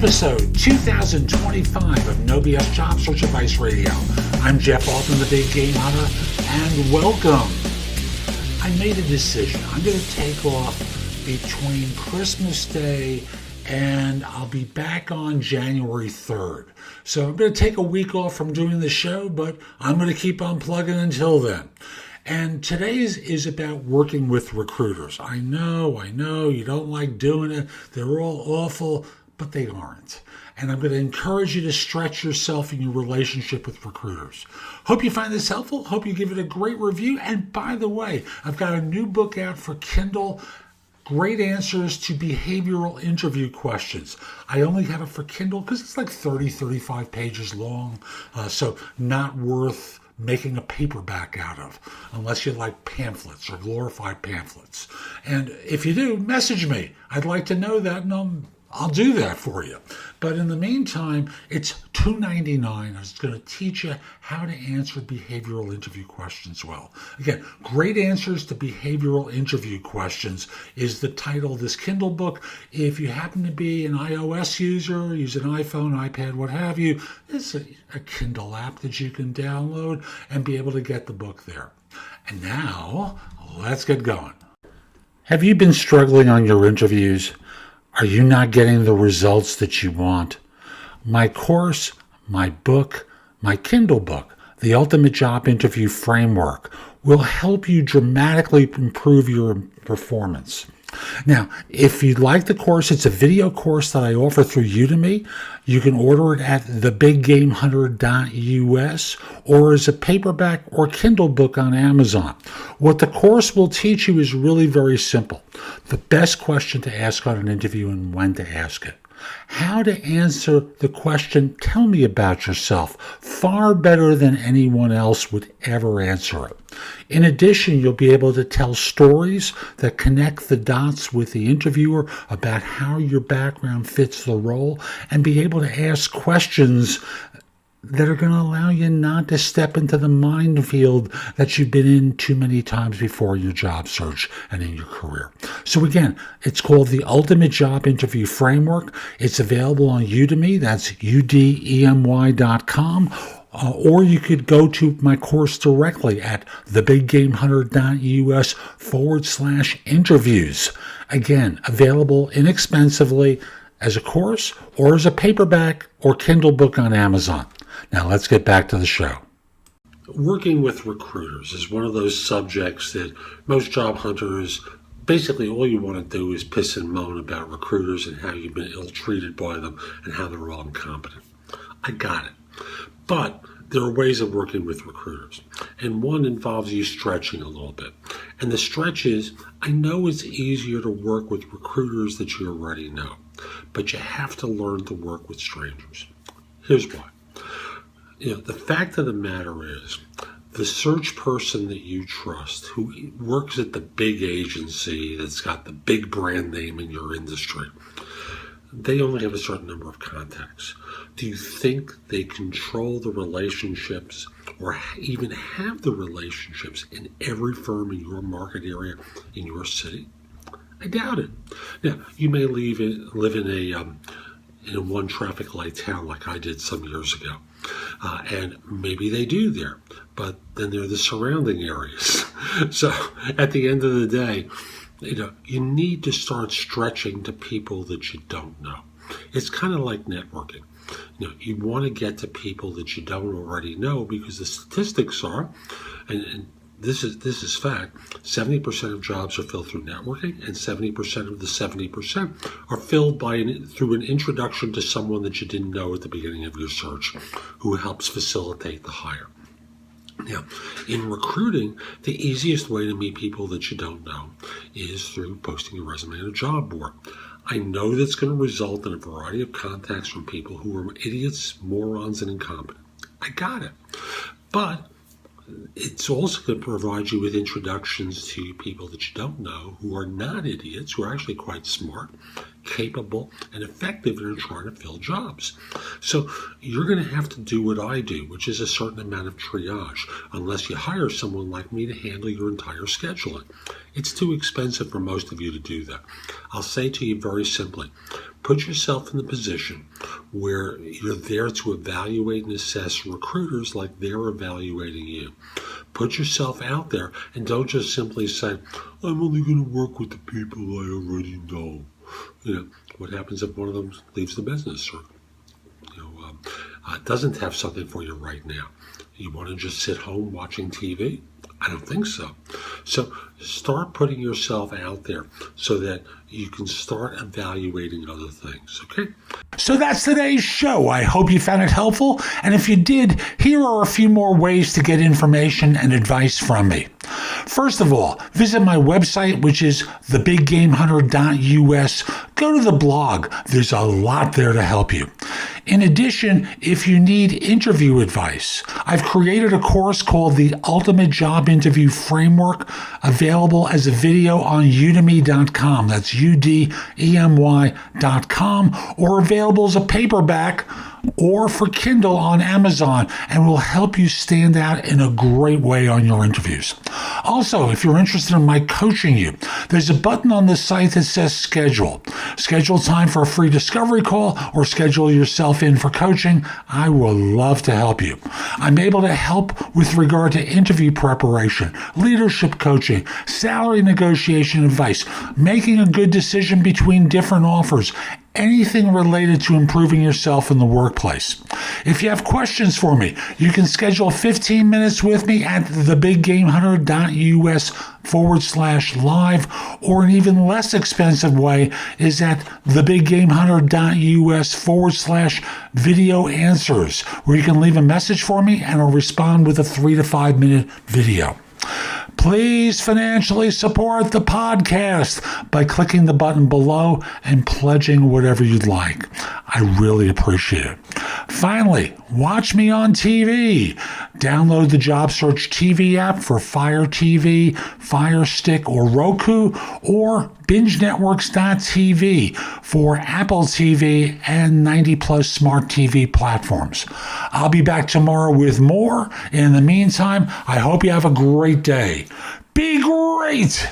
episode 2025 of No BS Job Search Advice Radio. I'm Jeff Altman, the Big Game Hunter, and welcome. I made a decision. I'm going to take off between Christmas Day and I'll be back on January 3rd. So I'm going to take a week off from doing the show, but I'm going to keep on plugging until then. And today's is about working with recruiters. I know, you don't like doing it. They're all awful, but they aren't. And I'm going to encourage you to stretch yourself in your relationship with recruiters. Hope you find this helpful. Hope you give it a great review. And by the way, I've got a new book out for Kindle, Great Answers to Behavioral Interview Questions. I only have it for Kindle because it's like 35 pages long, so not worth making a paperback out of, unless you like pamphlets or glorified pamphlets. And if you do, message me. I'd like to know that, and I'll do that for you. But in the meantime, it's $2.99. It's going to teach you how to answer behavioral interview questions well. Again, Great Answers to Behavioral Interview Questions is the title of this Kindle book. If you happen to be an iOS user, use an iPhone, iPad, what have you, it's a Kindle app that you can download and be able to get the book there. And now, let's get going. Have you been struggling on your interviews? Are you not getting the results that you want? My course, my book, my Kindle book, The Ultimate Job Interview Framework, will help you dramatically improve your performance. Now, if you'd like the course, it's a video course that I offer through Udemy. You can order it at thebiggamehunter.us or as a paperback or Kindle book on Amazon. What the course will teach you is really very simple. The best question to ask on an interview and when to ask it. How to answer the question, tell me about yourself, far better than anyone else would ever answer it. In addition, you'll be able to tell stories that connect the dots with the interviewer about how your background fits the role and be able to ask questions that are going to allow you not to step into the minefield that you've been in too many times before in your job search and in your career. So again, it's called the Ultimate Job Interview Framework. It's available on Udemy. That's udemy.com. Or you could go to my course directly at thebiggamehunter.us/interviews. Again, available inexpensively as a course or as a paperback or Kindle book on Amazon. Now let's get back to the show. Working with recruiters is one of those subjects that most job hunters, basically all you want to do is piss and moan about recruiters and how you've been ill-treated by them and how they're all incompetent. I got it. But there are ways of working with recruiters, and one involves you stretching a little bit. And the stretch is, I know it's easier to work with recruiters that you already know, but you have to learn to work with strangers. Here's why. The fact of the matter is, the search person that you trust, who works at the big agency that's got the big brand name in your industry, they only have a certain number of contacts. Do you think they control the relationships or even have the relationships in every firm in your market area in your city? I doubt it. Now, you may live in a one traffic light town like I did some years ago. And maybe they do there, but then they're the surrounding areas. So at the end of the day, you need to start stretching to people that you don't know. It's kind of like networking. You want to get to people that you don't already know because the statistics are, and this is fact, 70% of jobs are filled through networking, and 70% of the 70% are filled through an introduction to someone that you didn't know at the beginning of your search, who helps facilitate the hire. Now, in recruiting, the easiest way to meet people that you don't know is through posting your resume on a job board. I know that's going to result in a variety of contacts from people who are idiots, morons, and incompetent. I got it. But it's also going to provide you with introductions to people that you don't know who are not idiots, who are actually quite smart, capable, and effective in trying to fill jobs. So you're going to have to do what I do, which is a certain amount of triage, unless you hire someone like me to handle your entire scheduling. It's too expensive for most of you to do that. I'll say to you very simply, Put yourself in the position where you're there to evaluate and assess recruiters like they're evaluating you. Put yourself out there and don't just simply say, I'm only going to work with the people I already know. What happens if one of them leaves the business or doesn't have something for you right now? You want to just sit home watching TV? I don't think so. So start putting yourself out there so that you can start evaluating other things, okay? So that's today's show. I hope you found it helpful. And if you did, here are a few more ways to get information and advice from me. First of all, visit my website, which is thebiggamehunter.us. Go to the blog. There's a lot there to help you. In addition, if you need interview advice, I've created a course called the Ultimate Job Interview Framework, available as a video on udemy.com. That's udemy.com, or available as a paperback or for Kindle on Amazon, and will help you stand out in a great way on your interviews. Also, if you're interested in my coaching you, there's a button on the site that says schedule. Schedule time for a free discovery call or schedule yourself in for coaching. I will love to help you. I'm able to help with regard to interview preparation, leadership coaching, salary negotiation advice, making a good decision between different offers, anything related to improving yourself in the workplace. If you have questions for me, you can schedule 15 minutes with me at thebiggamehunter.us/live, or an even less expensive way is at thebiggamehunter.us/video answers, where you can leave a message for me and I'll respond with a 3 to 5 minute video. Please financially support the podcast by clicking the button below and pledging whatever you'd like. I really appreciate it. Finally, watch me on TV. Download the Job Search TV app for fireTV, Fire Stick, or Roku, or BingeNetworks.tv for Apple TV and 90-plus smart TV platforms. I'll be back tomorrow with more. In the meantime, I hope you have a great day. Be great!